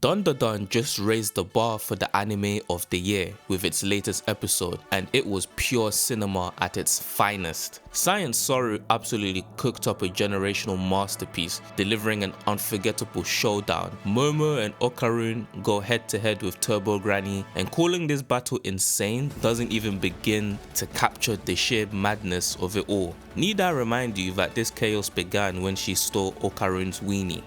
Dandadan just raised the bar for the anime of the year with its latest episode, and it was pure cinema at its finest. Science Saru absolutely cooked up a generational masterpiece, delivering an unforgettable showdown. Momo and Okarun go head to head with Turbo Granny, and calling this battle insane doesn't even begin to capture the sheer madness of it all. Need I remind you that this chaos began when she stole Okarun's weenie?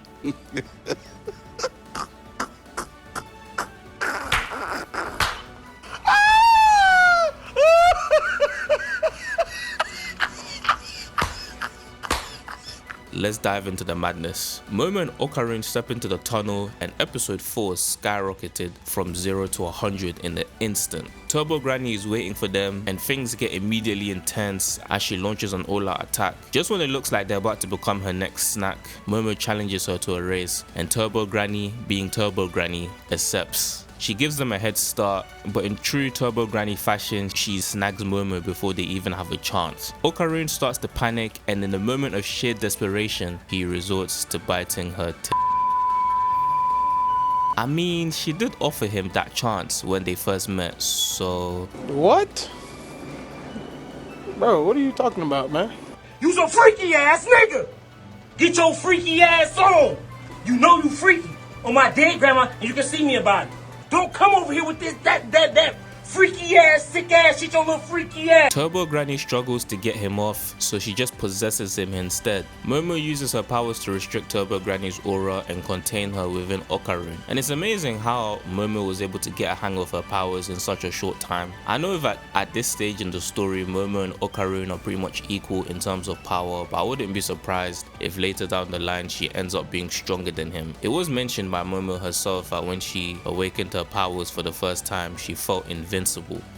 Let's dive into the madness. Momo and Okarun step into the tunnel, and episode 4 skyrocketed from 0 to 100 in an instant. Turbo Granny is waiting for them, and things get immediately intense as she launches an all-out attack. Just when it looks like they're about to become her next snack, Momo challenges her to a race, and Turbo Granny, being Turbo Granny, accepts. She gives them a head start, but in true Turbo Granny fashion, she snags Momo before they even have a chance. Okarun starts to panic, and in a moment of sheer desperation, he resorts to biting her I mean, she did offer him that chance when they first met, so... What? Bro, what are you talking about, man? You's a freaky ass nigga! Get your freaky ass on! You know you freaky on my dead grandma, and you can see me about it. Don't come over here with this, that freaky ass, sick ass shit, your little freaky ass. Turbo Granny struggles to get him off, so she just possesses him instead. Momo uses her powers to restrict Turbo Granny's aura and contain her within Okarun. And it's amazing how Momo was able to get a hang of her powers in such a short time. I know that at this stage in the story, Momo and Okarun are pretty much equal in terms of power, but I wouldn't be surprised if later down the line she ends up being stronger than him. It was mentioned by Momo herself that when she awakened her powers for the first time, she felt invincible.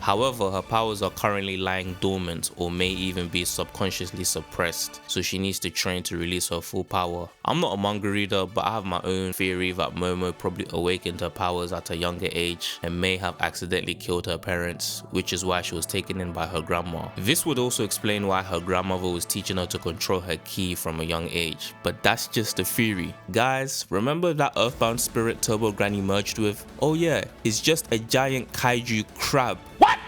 However, her powers are currently lying dormant or may even be subconsciously suppressed, so she needs to train to release her full power. I'm not a manga reader, but I have my own theory that Momo probably awakened her powers at a younger age and may have accidentally killed her parents, which is why she was taken in by her grandma. This would also explain why her grandmother was teaching her to control her ki from a young age, but that's just a theory. Guys, remember that earthbound spirit Turbo Granny merged with? Oh yeah, it's just a giant kaiju crab. What?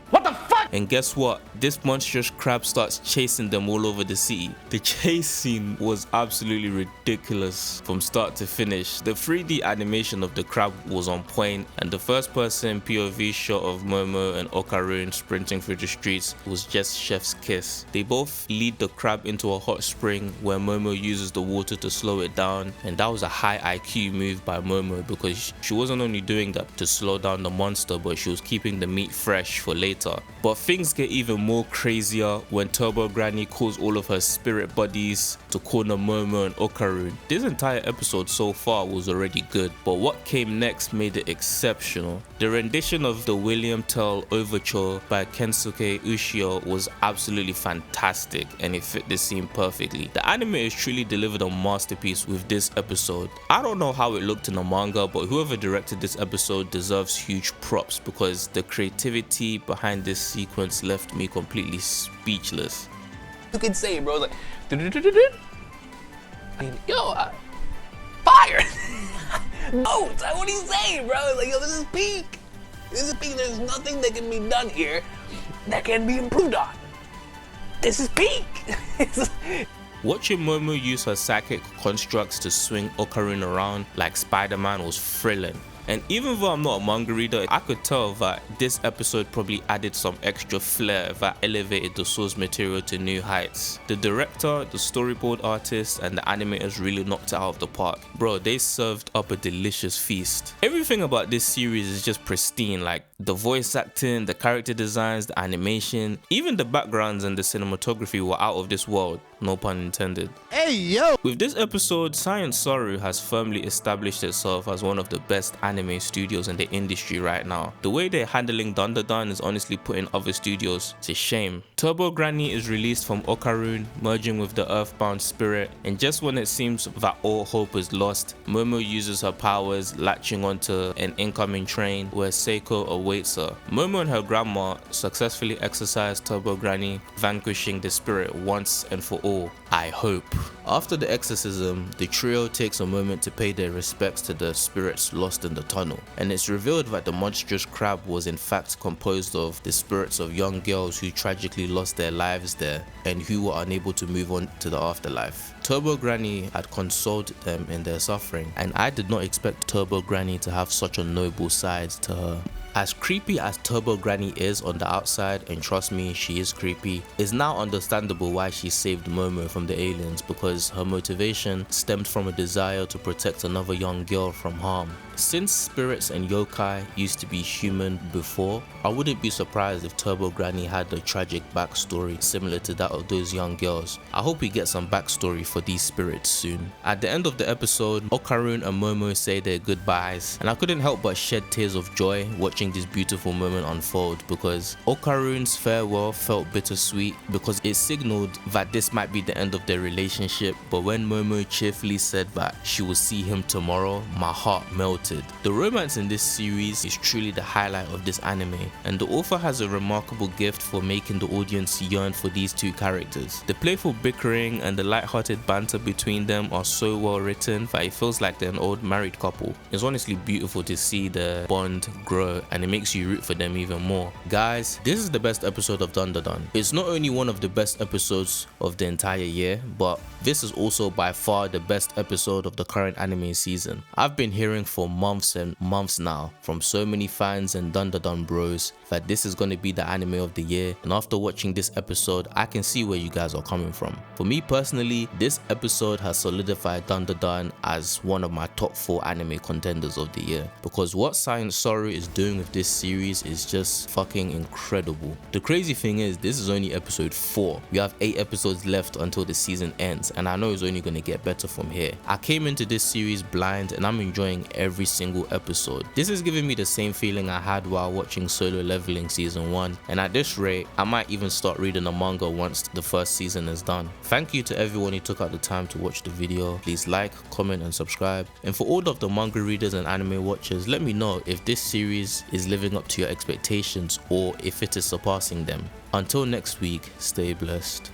What the fuck? And guess what? This monstrous crab starts chasing them all over the city. The chase scene was absolutely ridiculous from start to finish. The 3D animation of the crab was on point, and the first person POV shot of Momo and Okarun sprinting through the streets was just chef's kiss. They both lead the crab into a hot spring where Momo uses the water to slow it down, and that was a high IQ move by Momo because she wasn't only doing that to slow down the monster, but she was keeping the meat fresh for later. But things get even more crazier when Turbo Granny calls all of her spirit buddies to corner Momo and Okarun. This entire episode so far was already good, but what came next made it exceptional. The rendition of the William Tell Overture by Kensuke Ushio was absolutely fantastic, and it fit the scene perfectly. The anime has truly delivered a masterpiece with this episode. I don't know how it looked in the manga, but whoever directed this episode deserves huge props because the creativity behind this sequence left me completely speechless. You can say it, bro. Like, I mean, yo, fire! No, it's like, what are you saying, bro? Like, yo, this is peak. This is peak. There's nothing that can be done here that can be improved on. This is peak. Watching Momo use her psychic constructs to swing Okarun around like Spider-Man was thrilling. And even though I'm not a manga reader, I could tell that this episode probably added some extra flair that elevated the source material to new heights. The director, the storyboard artist, and the animators really knocked it out of the park. Bro, they served up a delicious feast. Everything about this series is just pristine, like the voice acting, the character designs, the animation, even the backgrounds and the cinematography were out of this world, no pun intended. Hey, yo! With this episode, Science Saru has firmly established itself as one of the best anime studios in the industry right now. The way they're handling Dandadan is honestly putting other studios to shame. Turbo Granny is released from Okarun, merging with the earthbound spirit, and just when it seems that all hope is lost, Momo uses her powers, latching onto an incoming train where Seiko awaits her. Momo and her grandma successfully exorcise Turbo Granny, vanquishing the spirit once and for all. or I hope. After the exorcism, the trio takes a moment to pay their respects to the spirits lost in the tunnel, and it's revealed that the monstrous crab was in fact composed of the spirits of young girls who tragically lost their lives there and who were unable to move on to the afterlife. Turbo Granny had consoled them in their suffering, and I did not expect Turbo Granny to have such a noble side to her. As creepy as Turbo Granny is on the outside, and trust me, she is creepy, it's now understandable why she saved Momo from the aliens, because her motivation stemmed from a desire to protect another young girl from harm. Since spirits and yokai used to be human before, I wouldn't be surprised if Turbo Granny had a tragic backstory similar to that of those young girls. I hope we get some backstory for these spirits soon. At the end of the episode, Okarun and Momo say their goodbyes, and I couldn't help but shed tears of joy watching this beautiful moment unfold, because Okarun's farewell felt bittersweet because it signaled that this might be the end of their relationship, but when Momo cheerfully said that she will see him tomorrow, my heart melted. The romance in this series is truly the highlight of this anime, and the author has a remarkable gift for making the audience yearn for these two characters. The playful bickering and the light-hearted banter between them are so well written that it feels like they're an old married couple. It's honestly beautiful to see the bond grow, and it makes you root for them even more. Guys, this is the best episode of Dandadan. It's not only one of the best episodes of the entire year, but this is also by far the best episode of the current anime season. I've been hearing for months and months now from so many fans and Dandadan bros that this is going to be the anime of the year, and after watching this episode, I can see where you guys are coming from. For me personally, this episode has solidified Dandadan as one of my top 4 anime contenders of the year, because what Science Sorrow is doing with this series is just fucking incredible. The crazy thing is, this is only episode 4. We have 8 episodes left until the season ends, and I know it's only going to get better from here. I came into this series blind, and I'm enjoying every single episode. This is giving me the same feeling I had while watching Solo Leveling season 1, and at this rate, I might even start reading the manga once the first season is done. Thank you to everyone who took out the time to watch the video. Please like, comment and subscribe. And for all of the manga readers and anime watchers, let me know if this series is living up to your expectations or if it is surpassing them. Until next week, stay blessed.